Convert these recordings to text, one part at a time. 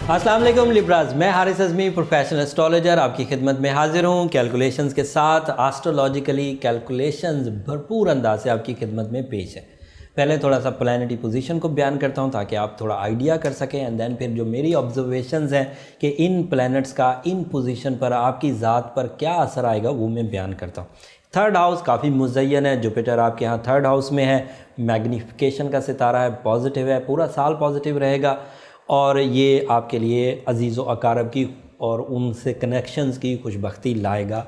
अस्सलाम वालेकुम लिब्राज, मैं हारिस अज़मी प्रोफेशनल एस्ट्रोलॉजर आपकी खिदमत में हाजिर हूँ कैलकुलेशंस के साथ। एस्ट्रोलॉजिकली कैलकुलेशंस भरपूर अंदाज से आपकी खिदमत में पेश है। पहले थोड़ा सा प्लानिटी पोजीशन को बयान करता हूँ ताकि आप थोड़ा आइडिया कर सकें, एंड देन फिर जो मेरी ऑब्जर्वेशंस हैं कि इन प्लैनेट्स का इन पोजीशन पर आपकी ज़ात पर क्या असर आएगा वो मैं बयान करता हूँ। थर्ड हाउस काफ़ी मुज़य्यन है, जुपिटर आपके यहाँ थर्ड हाउस में है, मैग्नीफिकेशन का सितारा है, पॉजिटिव है, पूरा साल पॉजिटिव रहेगा और ये आपके लिए अजीज़ व अकारब की और उनसे कनेक्शंस की खुशबख्ती लाएगा।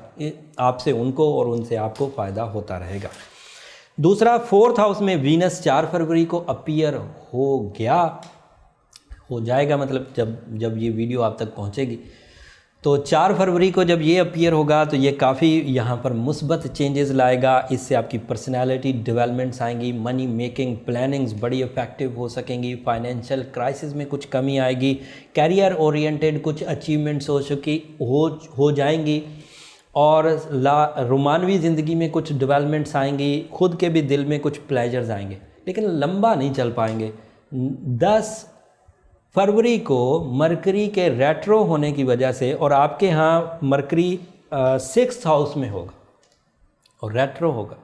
आपसे उनको और उनसे आपको फ़ायदा होता रहेगा। दूसरा, फोर्थ हाउस में वीनस 4 फरवरी को अपीयर हो जाएगा, मतलब जब ये वीडियो आप तक पहुंचेगी तो 4 फरवरी को जब ये अपीयर होगा तो ये काफ़ी यहाँ पर मुस्बत चेंजेस लाएगा। इससे आपकी पर्सनालिटी डेवलपमेंट्स आएंगी, मनी मेकिंग प्लानिंग्स बड़ी इफ़ेक्टिव हो सकेंगी, फाइनेंशियल क्राइसिस में कुछ कमी आएगी, कैरियर ओरिएंटेड कुछ अचीवमेंट्स हो जाएंगी और रोमानवी ज़िंदगी में कुछ डेवलपमेंट्स आएंगी, खुद के भी दिल में कुछ प्लेजर्स आएंगे, लेकिन लंबा नहीं चल पाएंगे। 10 फरवरी को मरकरी के रेट्रो होने की वजह से, और आपके यहाँ मरकरी 6th हाउस में होगा और रेट्रो होगा,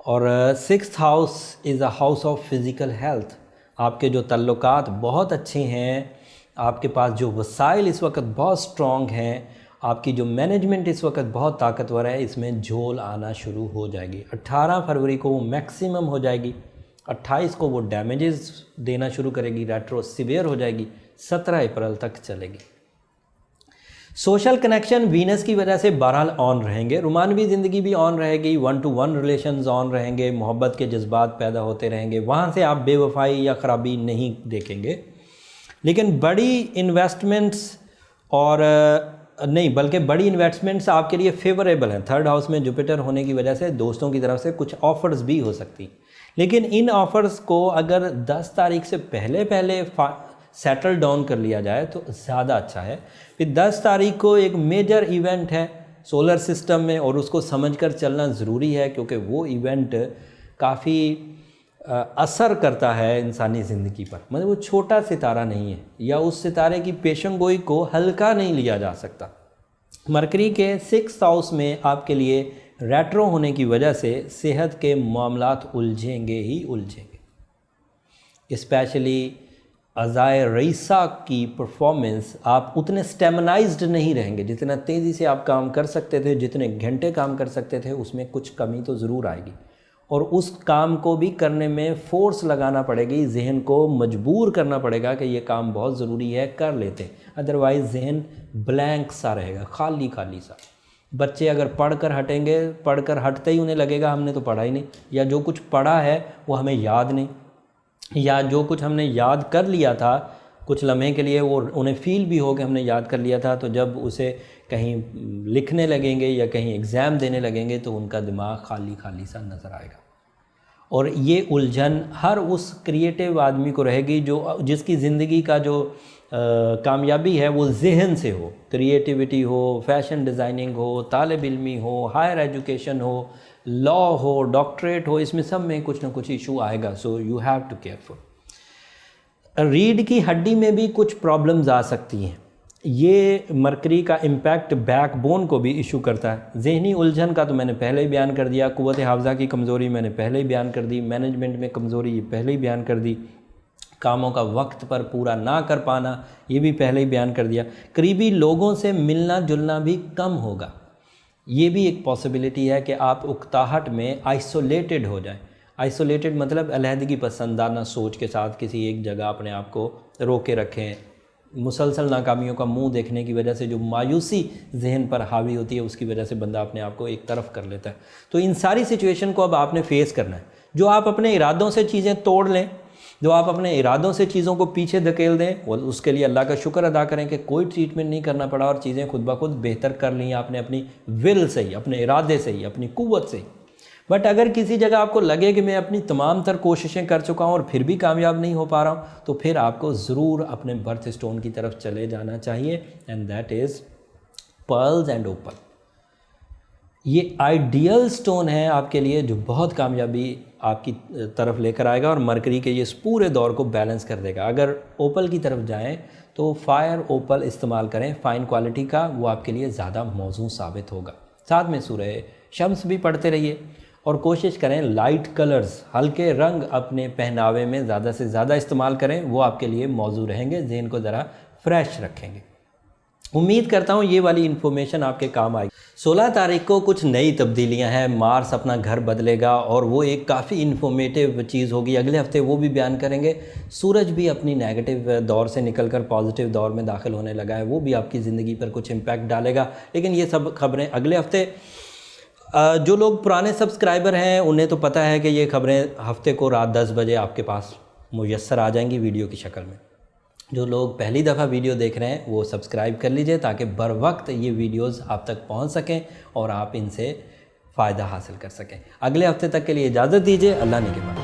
और 6th house is a house of physical health. आपके जो तल्लुकात बहुत अच्छे हैं, आपके पास जो वसाइल इस वक्त बहुत स्ट्रॉन्ग हैं, आपकी जो मैनेजमेंट इस वक्त बहुत ताकतवर है, इसमें झोल आना शुरू हो जाएगी। 18 फरवरी को वो मैक्सिमम हो जाएगी, 28 को वो डैमेजेस देना शुरू करेगी, रेट्रो सिवियर हो जाएगी, 17 अप्रैल तक चलेगी। सोशल कनेक्शन वीनस की वजह से बहरहाल ऑन रहेंगे, रोमानवी ज़िंदगी भी ऑन रहेगी, 1-to-1 रिलेशंस ऑन रहेंगे, मोहब्बत के जज्बात पैदा होते रहेंगे, वहाँ से आप बेवफाई या ख़राबी नहीं देखेंगे। लेकिन बड़ी इन्वेस्टमेंट्स बड़ी इन्वेस्टमेंट्स आपके लिए फेवरेबल हैं। थर्ड हाउस में जुपिटर होने की वजह से दोस्तों की तरफ से कुछ ऑफ़र्स भी हो सकती, लेकिन इन ऑफ़र्स को अगर 10 तारीख से पहले सेटल डाउन कर लिया जाए तो ज़्यादा अच्छा है। फिर 10 तारीख को एक मेजर इवेंट है सोलर सिस्टम में और उसको समझकर चलना ज़रूरी है, क्योंकि वो इवेंट काफ़ी असर करता है इंसानी ज़िंदगी पर। मतलब वो छोटा सितारा नहीं है, या उस सितारे की पेशंगोई को हल्का नहीं लिया जा सकता। मरकरी के 6th हाउस में आपके लिए रेट्रो होने की वजह से सेहत के मामलात उलझेंगे ही उलझेंगे। स्पेशली अज़ाए रईसा की परफॉर्मेंस, आप उतने स्टेमिनाइज्ड नहीं रहेंगे, जितना तेज़ी से आप काम कर सकते थे, जितने घंटे काम कर सकते थे, उसमें कुछ कमी तो ज़रूर आएगी और उस काम को भी करने में फ़ोर्स लगाना पड़ेगी, जहन को मजबूर करना पड़ेगा कि ये काम बहुत ज़रूरी है, कर लेते, अदरवाइज़ जहन ब्लैंक सा रहेगा, खाली खाली सा। बच्चे अगर पढ़कर हटेंगे, पढ़कर हटते ही उन्हें लगेगा हमने तो पढ़ा ही नहीं, या जो कुछ पढ़ा है वो हमें याद नहीं, या जो कुछ हमने याद कर लिया था कुछ लम्हे के लिए वो उन्हें फ़ील भी हो कि हमने याद कर लिया था, तो जब उसे कहीं लिखने लगेंगे या कहीं एग्ज़ाम देने लगेंगे तो उनका दिमाग खाली खाली सा नज़र आएगा। और ये उलझन हर उस क्रिएटिव आदमी को रहेगी जिसकी ज़िंदगी का जो कामयाबी है वो जहन से हो, क्रिएटिविटी हो, फैशन डिज़ाइनिंग हो, तालिब इल्मी हो, हायर एजुकेशन हो, लॉ हो, डॉक्टरेट हो, इसमें सब में कुछ ना कुछ इशू आएगा। So you have to careful. रीढ़ की हड्डी में भी कुछ प्रॉब्लम्स आ सकती हैं। ये मरकरी का इम्पैक्ट बैकबोन को भी इशू करता है। जहनी उलझन का तो मैंने पहले ही बयान कर दिया, क़ुव्वत हाफ़ज़ा की कमज़ोरी मैंने पहले ही बयान कर दी, मैनेजमेंट में कमज़ोरी ये पहले ही बयान कर दी, कामों का वक्त पर पूरा ना कर पाना ये भी पहले ही बयान कर दिया। करीबी लोगों से मिलना जुलना भी कम होगा, ये भी एक पॉसिबिलिटी है कि आप उकताहट में आइसोलेटेड हो जाएं। आइसोलेटेड मतलब अलहदगी पसंदाना सोच के साथ किसी एक जगह अपने आप को रोके रखें। मुसलसल नाकामियों का मुंह देखने की वजह से जो मायूसी जहन पर हावी होती है, उसकी वजह से बंदा अपने आप को एक तरफ कर लेता है। तो इन सारी सिचुएशन को अब आपने फेस करना है। जो आप अपने इरादों से चीज़ें तोड़ लें, जो आप अपने इरादों से चीज़ों को पीछे धकेल दें, और उसके लिए अल्लाह का शुक्र अदा करें कि कोई ट्रीटमेंट नहीं करना पड़ा और चीज़ें खुद ब खुद बेहतर कर ली आपने अपनी विल से ही, अपने इरादे से ही, अपनी कुव्वत से ही। बट अगर किसी जगह आपको लगे कि मैं अपनी तमाम तर कोशिशें कर चुका हूँ और फिर भी कामयाब नहीं हो पा रहा हूँ, तो फिर आपको ज़रूर अपने बर्थ स्टोन की तरफ चले जाना चाहिए, and that is pearls and opal. ये आइडियल स्टोन है आपके लिए जो बहुत कामयाबी आपकी तरफ लेकर आएगा और मरकरी के ये इस पूरे दौर को बैलेंस कर देगा। अगर ओपल की तरफ जाएं तो फायर ओपल इस्तेमाल करें, फ़ाइन क्वालिटी का, वो आपके लिए ज़्यादा मौजूद साबित होगा। साथ में सूरह शम्स भी पढ़ते रहिए और कोशिश करें लाइट कलर्स, हल्के रंग अपने पहनावे में ज़्यादा से ज़्यादा इस्तेमाल करें, वो आपके लिए मौजू रहेंगे, ज़हन को ज़रा फ्रेश रखेंगे। उम्मीद करता हूँ ये वाली इन्फॉर्मेशन आपके काम आएगी। 16 तारीख को कुछ नई तब्दीलियां हैं, मार्स अपना घर बदलेगा और वो एक काफ़ी इन्फॉर्मेटिव चीज़ होगी। अगले हफ्ते वो भी बयान करेंगे। सूरज भी अपनी नेगेटिव दौर से निकलकर पॉजिटिव दौर में दाखिल होने लगा है, वो भी आपकी ज़िंदगी पर कुछ इम्पैक्ट डालेगा। लेकिन ये सब खबरें अगले हफ्ते। जो लोग पुराने सब्सक्राइबर हैं उन्हें तो पता है कि ये खबरें हफ्ते को रात 10 बजे आपके पास मुयस्सर आ जाएंगी वीडियो की शक्ल में। जो लोग पहली दफ़ा वीडियो देख रहे हैं वो सब्सक्राइब कर लीजिए ताकि बर वक्त ये वीडियोस आप तक पहुंच सकें और आप इनसे फ़ायदा हासिल कर सकें। अगले हफ्ते तक के लिए इजाज़त दीजिए। अल्लाह ने के बाद।